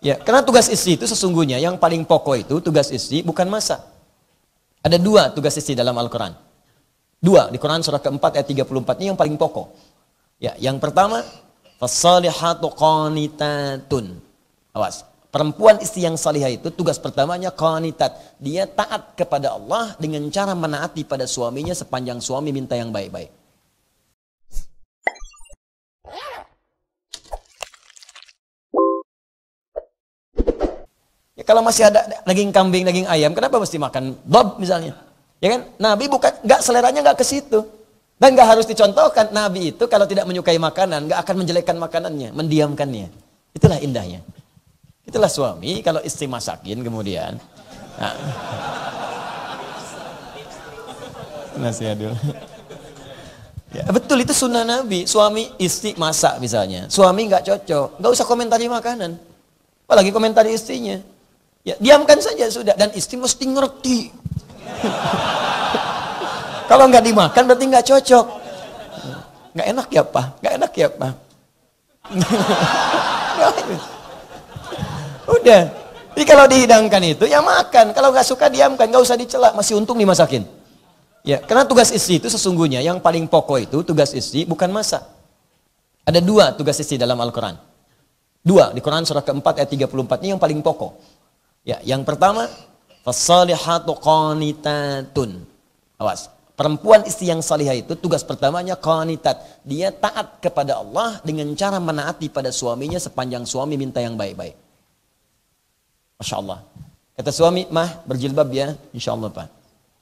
Ya, karena tugas istri itu sesungguhnya yang paling pokok itu tugas istri bukan masak. Ada dua tugas istri dalam Al-Quran. Dua, di Quran surah keempat ayat 34 ini yang paling pokok. Ya, yang pertama, fassalihatu qanitatun. Awas, perempuan istri yang salihah itu tugas pertamanya qanitat. Dia taat kepada Allah dengan cara menaati pada suaminya sepanjang suami minta yang baik-baik. Ya, kalau masih ada daging kambing, daging ayam, kenapa mesti makan bob misalnya? Ya kan? Nabi bukan, seleranya nggak ke situ. Dan nggak harus dicontohkan. Nabi itu kalau tidak menyukai makanan, nggak akan menjelekkan makanannya, mendiamkannya. Itulah indahnya. Itulah suami kalau istri masakin kemudian. Nah. Nasihat dulu. Ya, betul itu sunnah Nabi. Suami istri masak misalnya. Suami nggak cocok, nggak usah komentari makanan. Apalagi komentari istrinya. Ya, diamkan saja sudah. Dan istri mesti ngerti. Kalau nggak dimakan berarti nggak cocok. Nggak enak ya Pak? Nggak enak ya Pak? Udah. Jadi kalau dihidangkan itu ya makan. Kalau nggak suka diamkan, nggak usah dicela. Masih untung dimasakin. Ya, karena tugas istri itu sesungguhnya yang paling pokok itu tugas istri bukan masak. Ada dua tugas istri dalam Al-Quran. Dua, di Quran surah keempat ayat 34 ini yang paling pokok. Ya, yang pertama, fassalihatu qanitatun. Awas, perempuan istri yang salihah itu tugas pertamanya qanitat. Dia taat kepada Allah dengan cara menaati pada suaminya sepanjang suami minta yang baik-baik. Masya Allah. Kata suami, mah berjilbab ya, insya Allah Pak.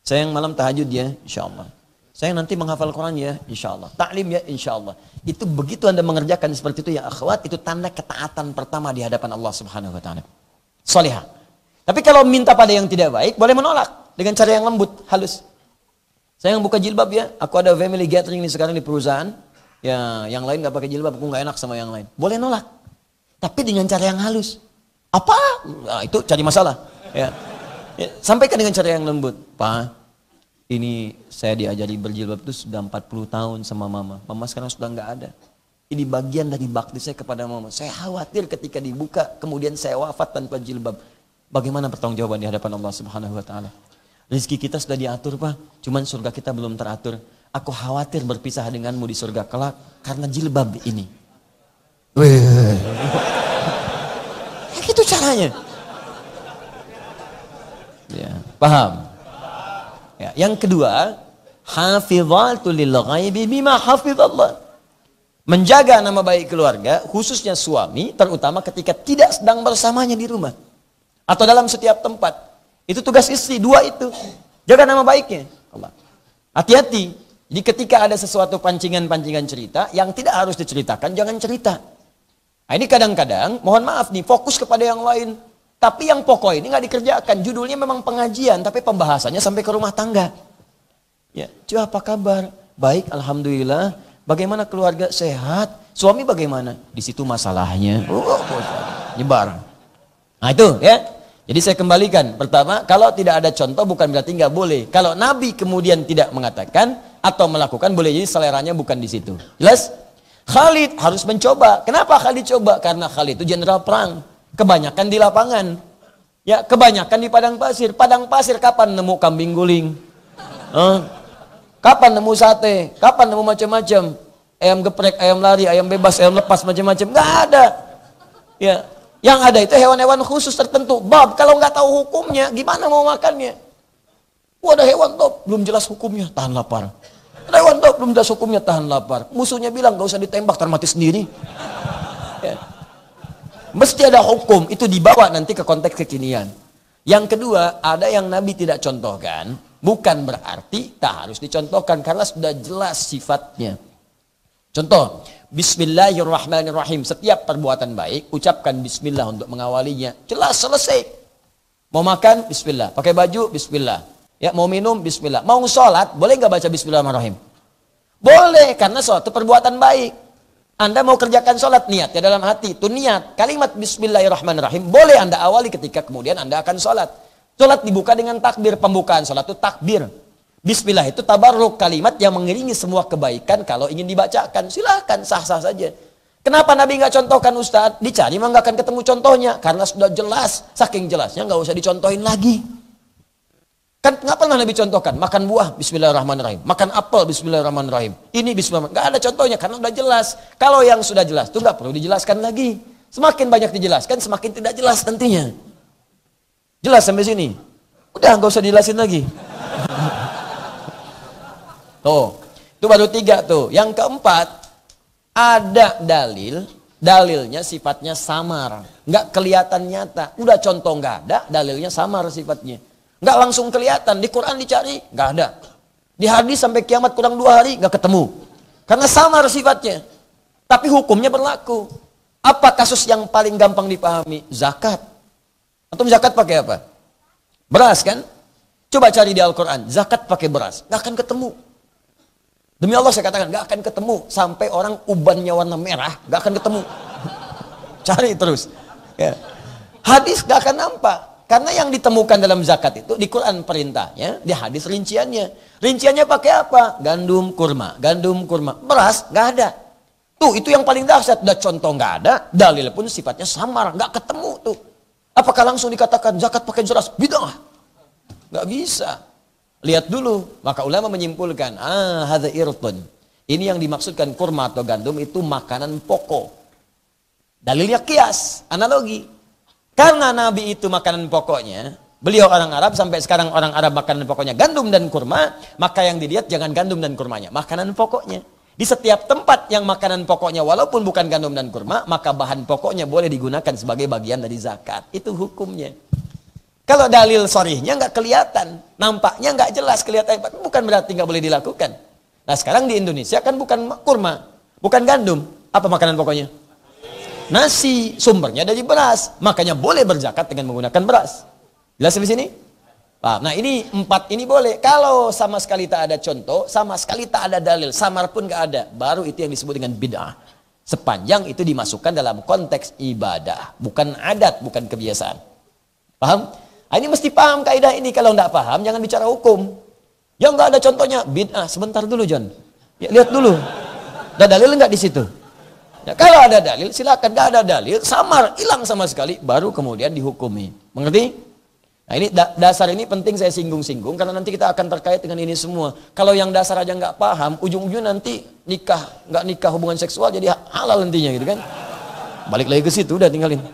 Sayang malam tahajud ya, insya Allah. Sayang nanti menghafal Quran ya, insya Allah. Ta'lim ya, insya Allah. Itu begitu Anda mengerjakan seperti itu ya akhwat, itu tanda ketaatan pertama di hadapan Allah Subhanahu wa taala. Salihah. Tapi kalau minta pada yang tidak baik, boleh menolak dengan cara yang lembut, halus. Sayang buka jilbab ya, aku ada family gathering nih sekarang di perusahaan. Ya, yang lain nggak pakai jilbab, aku nggak enak sama yang lain. Boleh nolak. Tapi dengan cara yang halus. Apa? Nah, itu cari masalah. Ya. Ya, sampaikan dengan cara yang lembut. Pak, ini saya diajari berjilbab itu sudah 40 tahun sama mama. Mama sekarang sudah nggak ada. Ini bagian dari bakti saya kepada mama. Saya khawatir ketika dibuka, kemudian saya wafat tanpa jilbab. Bagaimana pertanggungjawaban di hadapan Allah Subhanahu wa taala? Rezeki kita sudah diatur, Pak. Cuman surga kita belum teratur. Aku khawatir berpisah denganmu di surga kelak karena jilbab ini. Gitu caranya. Ya, paham? Ya, yang kedua, hafidhatul lil ghaibi bima hafidhallah. Menjaga nama baik keluarga, khususnya suami, terutama ketika tidak sedang bersamanya di rumah atau dalam setiap tempat. Itu tugas istri, dua itu. Jaga nama baiknya. Allah. Hati-hati. Jadi ketika ada sesuatu pancingan-pancingan cerita yang tidak harus diceritakan, jangan cerita. Nah, ini kadang-kadang, mohon maaf nih, fokus kepada yang lain. Tapi yang pokok ini nggak dikerjakan. Judulnya memang pengajian, tapi pembahasannya sampai ke rumah tangga. Ya, cuy apa kabar? Baik, alhamdulillah. Bagaimana keluarga? Sehat. Suami bagaimana? Di situ masalahnya. Nyebar. Nah itu ya. Jadi saya kembalikan. Pertama, kalau tidak ada contoh bukan berarti nggak boleh. Kalau Nabi kemudian tidak mengatakan atau melakukan, boleh jadi seleranya bukan di situ. Jelas? Khalid harus mencoba. Kenapa Khalid coba? Karena Khalid itu jenderal perang. Kebanyakan di lapangan. Ya, kebanyakan di padang pasir. Padang pasir kapan nemu kambing guling? Kapan nemu sate? Kapan nemu macam-macam? Ayam geprek, ayam lari, ayam bebas, ayam lepas, macam-macam. Nggak ada. Ya, yang ada itu hewan-hewan khusus tertentu. Bab, kalau nggak tahu hukumnya, gimana mau makannya? Ada hewan top, belum jelas hukumnya, tahan lapar. Ada hewan top, belum jelas hukumnya, tahan lapar. Musuhnya bilang, nggak usah ditembak, mati sendiri. Ya. Mesti ada hukum, itu dibawa nanti ke konteks kekinian. Yang kedua, ada yang Nabi tidak contohkan, bukan berarti tak harus dicontohkan, karena sudah jelas sifatnya. Contoh, Bismillahirrahmanirrahim. Setiap perbuatan baik, ucapkan Bismillah untuk mengawalinya. Jelas, selesai. Mau makan, Bismillah. Pakai baju, Bismillah. Ya, mau minum, Bismillah. Mau sholat, boleh nggak baca Bismillahirrahmanirrahim? Boleh, karena suatu perbuatan baik. Anda mau kerjakan sholat, niat ya dalam hati. Itu niat. Kalimat Bismillahirrahmanirrahim boleh Anda awali ketika kemudian Anda akan sholat. Sholat dibuka dengan takbir. Pembukaan sholat itu takbir. Bismillah itu tabarruk, kalimat yang mengiringi semua kebaikan kalau ingin dibacakan. Silahkan, sah-sah saja. Kenapa Nabi nggak contohkan Ustadz? Dicari mah nggak akan ketemu contohnya. Karena sudah jelas, saking jelasnya nggak usah dicontohin lagi. Kan nggak pernah Nabi contohkan. Makan buah, bismillahirrahmanirrahim. Makan apel, bismillahirrahmanirrahim. Ini bismillahirrahmanirrahim. Nggak ada contohnya karena udah jelas. Kalau yang sudah jelas itu nggak perlu dijelaskan lagi. Semakin banyak dijelaskan, semakin tidak jelas nantinya. Jelas sampai sini? Udah nggak usah dijelasin lagi. Tuh, itu baru 3 tuh. Yang keempat, ada dalilnya sifatnya samar, nggak kelihatan nyata. Udah contoh nggak ada, dalilnya samar sifatnya, nggak langsung kelihatan. Di Quran dicari nggak ada, di hadis sampai kiamat kurang 2 hari nggak ketemu, karena samar sifatnya. Tapi hukumnya berlaku. Apa kasus yang paling gampang dipahami? Zakat. Antum zakat pakai apa? Beras kan? Coba cari di Al-Quran, zakat pakai beras, nggak akan ketemu. Demi Allah saya katakan, gak akan ketemu. Sampai orang ubannya warna merah, gak akan ketemu. Cari terus. Ya. Hadis gak akan nampak. Karena yang ditemukan dalam zakat itu, di Quran perintahnya, di hadis rinciannya. Rinciannya pakai apa? Gandum, kurma. Gandum, kurma. Beras, gak ada. Tuh, itu yang paling dahsyat. Udah contoh gak ada, dalil pun sifatnya samar. Gak ketemu tuh. Apakah langsung dikatakan zakat pakai beras? Bid'ah. Gak bisa. Lihat dulu, maka ulama menyimpulkan, hadza irtun. Ini yang dimaksudkan kurma atau gandum itu makanan pokok. Dalilnya kias, analogi. Karena Nabi itu makanan pokoknya, beliau orang Arab, sampai sekarang orang Arab makanan pokoknya gandum dan kurma, maka yang dilihat jangan gandum dan kurmanya, makanan pokoknya. Di setiap tempat yang makanan pokoknya walaupun bukan gandum dan kurma, maka bahan pokoknya boleh digunakan sebagai bagian dari zakat. Itu hukumnya. Kalau dalil sorihnya nggak kelihatan, nampaknya nggak jelas, kelihatan, bukan berarti nggak boleh dilakukan. Nah sekarang di Indonesia kan bukan kurma, bukan gandum, apa makanan pokoknya? Nasi, sumbernya dari beras, makanya boleh berzakat dengan menggunakan beras. Jelas di sini? Nah ini 4 ini boleh. Kalau sama sekali tak ada contoh, sama sekali tak ada dalil, samar pun nggak ada, baru itu yang disebut dengan bid'ah. Sepanjang itu dimasukkan dalam konteks ibadah, bukan adat, bukan kebiasaan. Paham? Ini mesti paham kaidah ini. Kalau nggak paham, jangan bicara hukum. Yang nggak ada contohnya, bid'ah. Sebentar dulu, John. Ya, lihat dulu. Ada dalil nggak di situ? Ya, kalau ada dalil, silakan. Nggak ada dalil, samar, hilang sama sekali, baru kemudian dihukumi. Mengerti? Nah ini dasar ini penting saya singgung-singgung, karena nanti kita akan terkait dengan ini semua. Kalau yang dasar aja nggak paham, ujung-ujungnya nanti nggak nikah hubungan seksual jadi halal nantinya gitu kan? Balik lagi ke situ, udah tinggalin.